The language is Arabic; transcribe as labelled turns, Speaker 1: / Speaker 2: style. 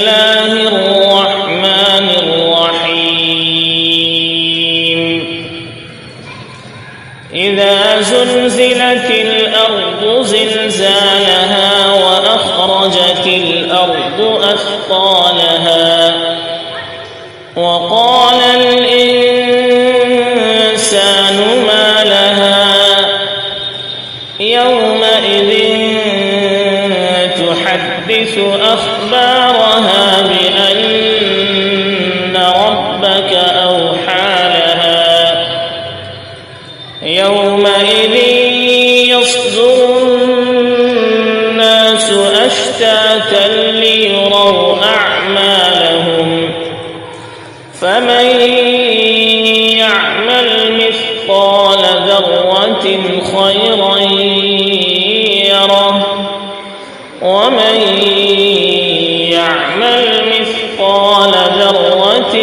Speaker 1: الله الرحمن الرحيم إذا زلزلت الأرض زلزالها وأخرجت الأرض أثقالها وقال الإنسان ما لها يومئذ تحدث أخبارها بأن ربك أوحى لها يومئذ يصدر الناس أشتاتا ليروا أعمالهم فمن يعمل مثقال ذرة خيرا يره ومن يعمل مثقال ذرة